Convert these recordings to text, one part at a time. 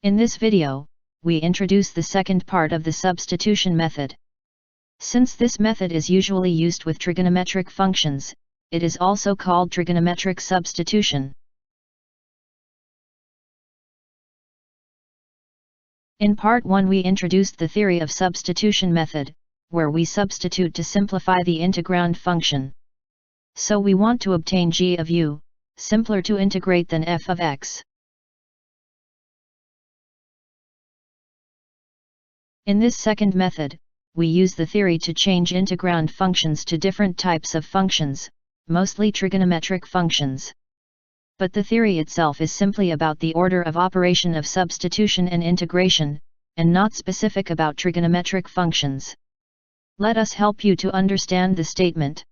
In this video, we introduce the second part of the substitution method. Since this method is usually used with trigonometric functions, it is also called trigonometric substitution. In part 1 we introduced the theory of substitution method, where we substitute to simplify the integrand function. So we want to obtain g of u, simpler to integrate than f of x. In this second method, we use the theory to change integrand functions to different types of functions, mostly trigonometric functions. But the theory itself is simply about the order of operation of substitution and integration, and not specific about trigonometric functions. Let us help you to understand the statement.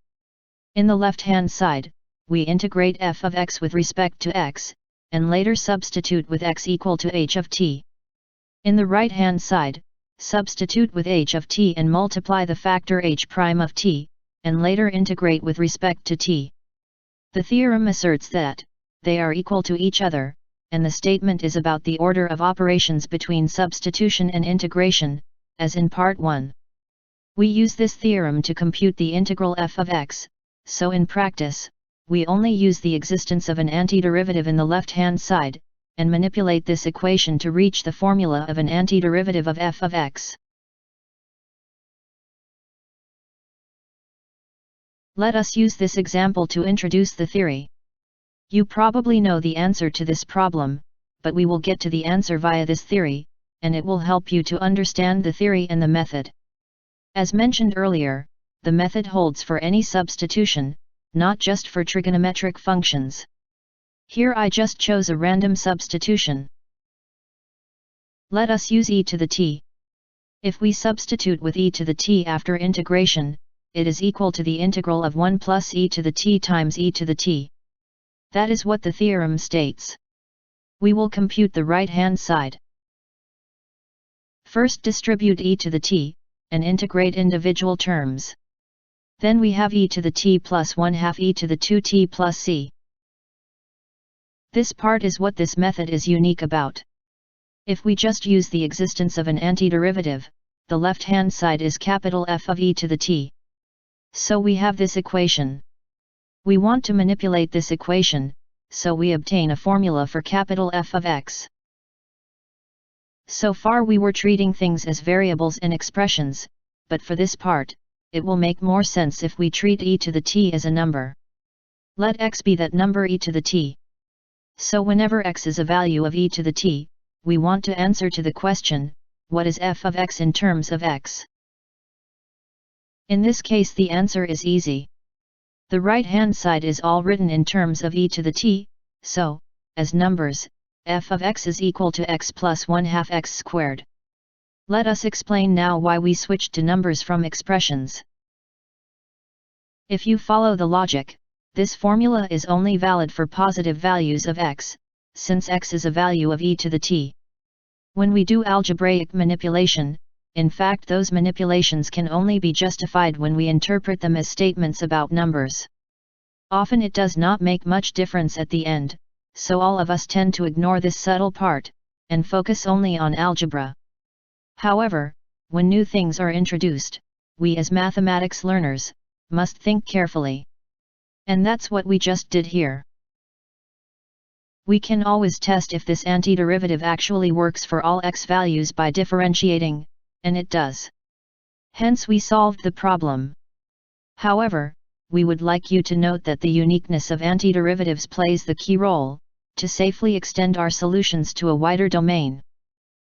In the left-hand side, we integrate f of x with respect to x, and later substitute with x equal to h of t. In the right-hand side, substitute with h of t and multiply the factor h prime of t, and later integrate with respect to t. The theorem asserts that they are equal to each other, and the statement is about the order of operations between substitution and integration, as in part 1. We use this theorem to compute the integral f of x, so in practice, we only use the existence of an antiderivative in the left-hand side, and manipulate this equation to reach the formula of an antiderivative of f of x. Let us use this example to introduce the theory. You probably know the answer to this problem, but we will get to the answer via this theory, and it will help you to understand the theory and the method. As mentioned earlier, the method holds for any substitution, not just for trigonometric functions. Here I just chose a random substitution. Let us use e to the t. If we substitute with e to the t after integration, it is equal to the integral of 1 plus e to the t times e to the t. That is what the theorem states. We will compute the right-hand side. First distribute e to the t, and integrate individual terms. Then we have e to the t plus 1/2 e to the 2t plus c. This part is what this method is unique about. If we just use the existence of an antiderivative, the left-hand side is capital F of e to the t. So we have this equation. We want to manipulate this equation, so we obtain a formula for capital F of x. So far we were treating things as variables and expressions, but for this part, it will make more sense if we treat e to the t as a number. Let x be that number e to the t. So whenever x is a value of e to the t, we want to answer to the question, what is f of x in terms of x? In this case the answer is easy. The right-hand side is all written in terms of e to the t, so, as numbers, f of x is equal to x plus 1/2 x squared. Let us explain now why we switched to numbers from expressions. If you follow the logic, this formula is only valid for positive values of x, since x is a value of e to the t. When we do algebraic manipulation, in fact those manipulations can only be justified when we interpret them as statements about numbers. Often it does not make much difference at the end, so all of us tend to ignore this subtle part, and focus only on algebra. However, when new things are introduced, we as mathematics learners, must think carefully. And that's what we just did here. We can always test if this antiderivative actually works for all x values by differentiating, and it does. Hence we solved the problem. However, we would like you to note that the uniqueness of antiderivatives plays the key role, to safely extend our solutions to a wider domain.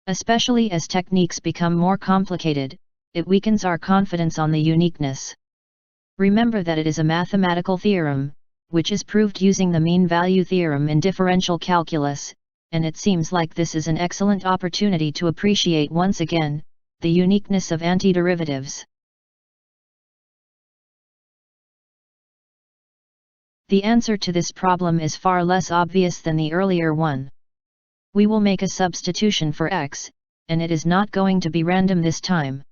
Especially as techniques become more complicated, it weakens our confidence on the uniqueness. Remember that it is a mathematical theorem, which is proved using the mean value theorem in differential calculus, and it seems like this is an excellent opportunity to appreciate once again, the uniqueness of antiderivatives. The answer to this problem is far less obvious than the earlier one. We will make a substitution for x, and it is not going to be random this time.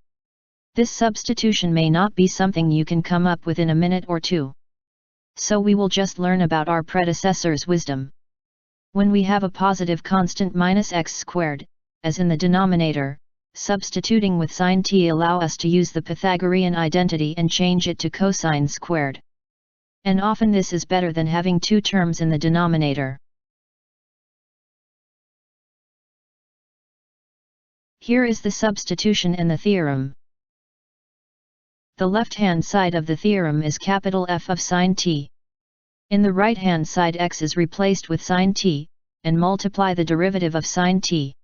This substitution may not be something you can come up with in a minute or two. So we will just learn about our predecessor's wisdom. When we have a positive constant minus x squared, as in the denominator, substituting with sine t allow us to use the Pythagorean identity and change it to cosine squared. And often this is better than having two terms in the denominator. Here is the substitution and the theorem. The left-hand side of the theorem is capital F of sine t. In the right-hand side x is replaced with sine t, and multiply the derivative of sine t.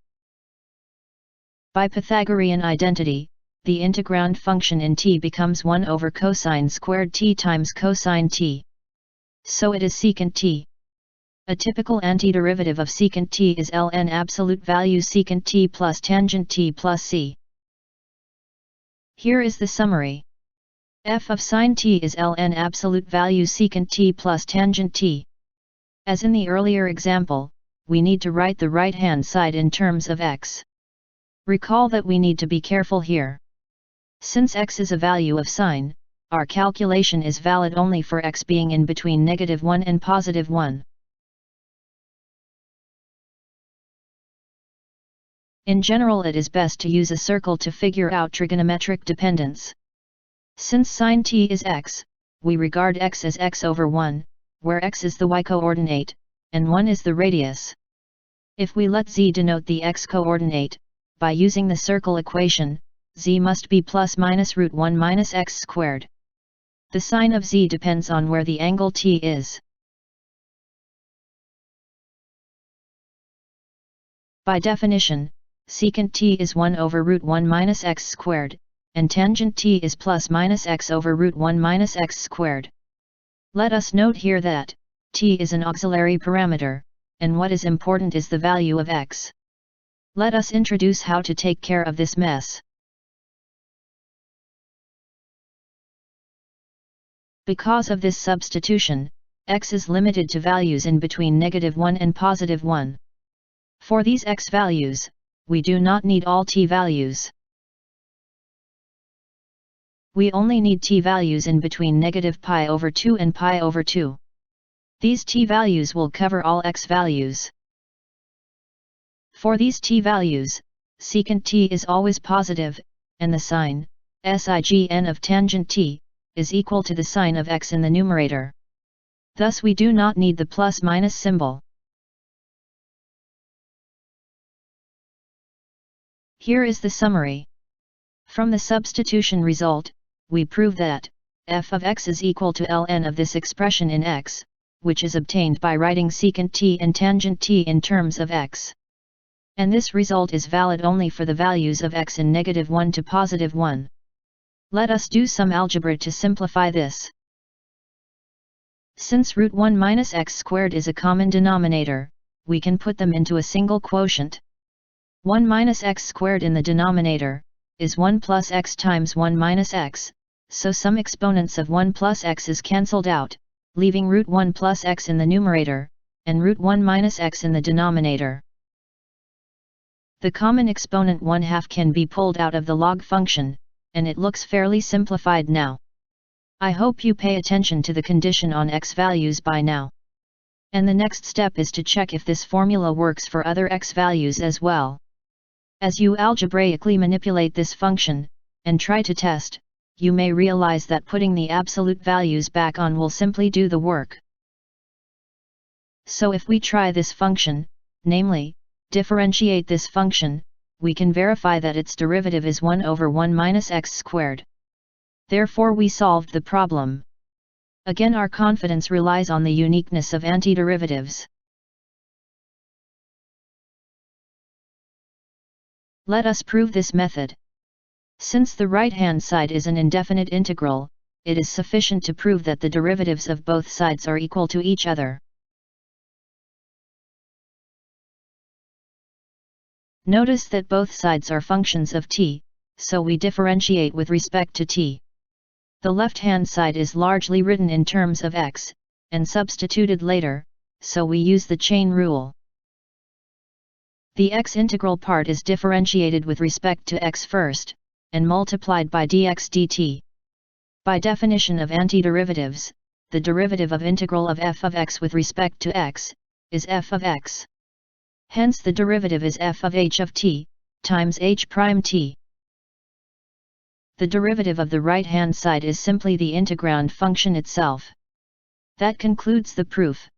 By Pythagorean identity, the integrand function in t becomes 1 over cosine squared t times cosine t. So it is secant t. A typical antiderivative of secant t is ln absolute value secant t plus tangent t plus c. Here is the summary. F of sine t is ln absolute value secant t plus tangent t. As in the earlier example, we need to write the right-hand side in terms of x. Recall that we need to be careful here. Since x is a value of sine, our calculation is valid only for x being in between -1 and +1. In general, it is best to use a circle to figure out trigonometric dependence. Since sine t is x, we regard x as x over 1, where x is the y-coordinate, and 1 is the radius. If we let z denote the x-coordinate, by using the circle equation, z must be plus minus root 1 minus x squared. The sign of z depends on where the angle t is. By definition, secant t is 1 over root 1 minus x squared, and tangent t is plus minus x over root 1 minus x squared. Let us note here that t is an auxiliary parameter, and what is important is the value of x. Let us introduce how to take care of this mess. Because of this substitution, x is limited to values in between -1 and +1. For these x values, we do not need all t values. We only need t values in between -π/2 and π/2. These t values will cover all x values. For these t values, secant t is always positive, and the sign, sign of tangent t, is equal to the sign of x in the numerator. Thus we do not need the plus-minus symbol. Here is the summary. From the substitution result, we prove that f of x is equal to ln of this expression in x, which is obtained by writing secant t and tangent t in terms of x. And this result is valid only for the values of x in -1 to +1. Let us do some algebra to simplify this. Since root 1 minus x squared is a common denominator, we can put them into a single quotient. 1 minus x squared in the denominator is 1 plus x times 1 minus x, so some exponents of 1 plus x is cancelled out, leaving root 1 plus x in the numerator, and root 1 minus x in the denominator. The common exponent 1/2 can be pulled out of the log function, and it looks fairly simplified now. I hope you pay attention to the condition on x values by now. And the next step is to check if this formula works for other x values as well. As you algebraically manipulate this function, and try to test, you may realize that putting the absolute values back on will simply do the work. So if we try this function, namely, differentiate this function, we can verify that its derivative is 1 over 1 minus x squared. Therefore we solved the problem. Again, our confidence relies on the uniqueness of antiderivatives. Let us prove this method. Since the right-hand side is an indefinite integral, it is sufficient to prove that the derivatives of both sides are equal to each other. Notice that both sides are functions of t, so we differentiate with respect to t. The left-hand side is largely written in terms of x, and substituted later, so we use the chain rule. The x integral part is differentiated with respect to x first, and multiplied by dx dt. By definition of antiderivatives, the derivative of integral of f of x with respect to x, is f of x. Hence the derivative is f of h of t, times h prime t. The derivative of the right-hand side is simply the integrand function itself. That concludes the proof.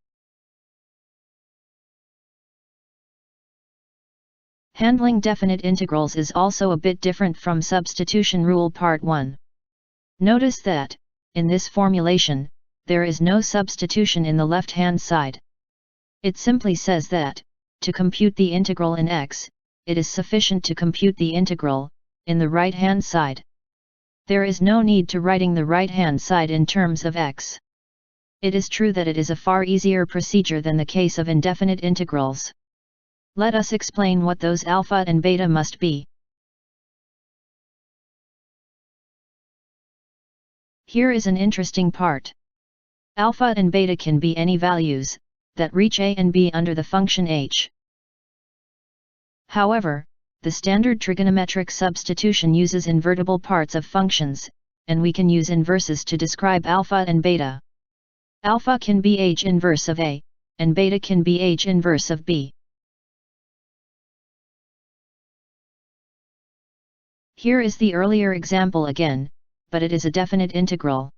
Handling definite integrals is also a bit different from substitution rule part 1. Notice that, in this formulation, there is no substitution in the left-hand side. It simply says that, to compute the integral in x, it is sufficient to compute the integral in the right-hand side. There is no need to writing the right-hand side in terms of x. It is true that it is a far easier procedure than the case of indefinite integrals. Let us explain what those alpha and beta must be. Here is an interesting part. Alpha and beta can be any values that reach a and b under the function h. However, the standard trigonometric substitution uses invertible parts of functions, and we can use inverses to describe alpha and beta. Alpha can be h inverse of a, and beta can be h inverse of b. Here is the earlier example again, but it is a definite integral.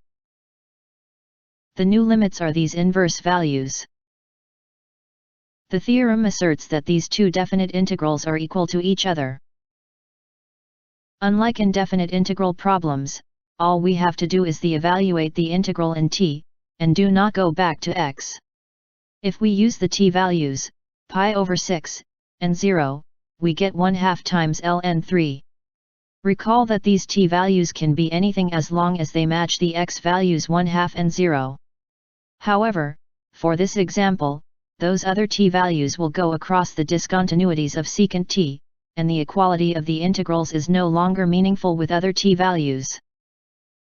The new limits are these inverse values. The theorem asserts that these two definite integrals are equal to each other. Unlike indefinite integral problems, all we have to do is evaluate the integral in t, and do not go back to x. If we use the t values, pi over 6, and 0, we get 1/2 times ln 3. Recall that these t values can be anything as long as they match the x values 1/2 and 0. However, for this example, those other t values will go across the discontinuities of secant t, and the equality of the integrals is no longer meaningful with other t values.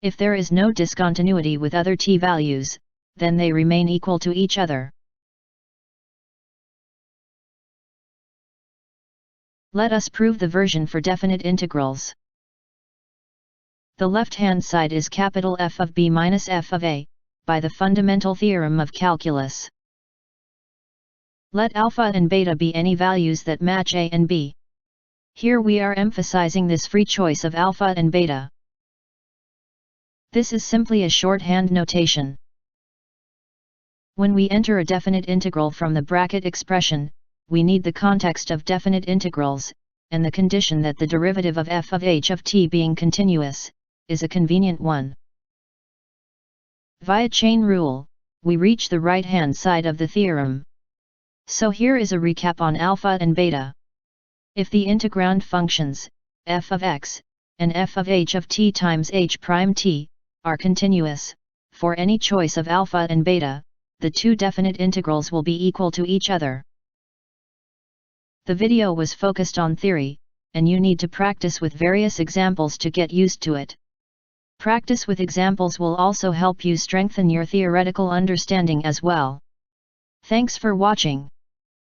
If there is no discontinuity with other t values, then they remain equal to each other. Let us prove the version for definite integrals. The left-hand side is capital F of b minus f of a, by the fundamental theorem of calculus. Let alpha and beta be any values that match a and b. Here we are emphasizing this free choice of alpha and beta. This is simply a shorthand notation. When we enter a definite integral from the bracket expression, we need the context of definite integrals, and the condition that the derivative of f of h of t being continuous is a convenient one. Via chain rule, we reach the right-hand side of the theorem. So here is a recap on alpha and beta. If the integrand functions, f of x, and f of h of t times h prime t, are continuous, for any choice of alpha and beta, the two definite integrals will be equal to each other. The video was focused on theory, and you need to practice with various examples to get used to it. Practice with examples will also help you strengthen your theoretical understanding as well. Thanks for watching.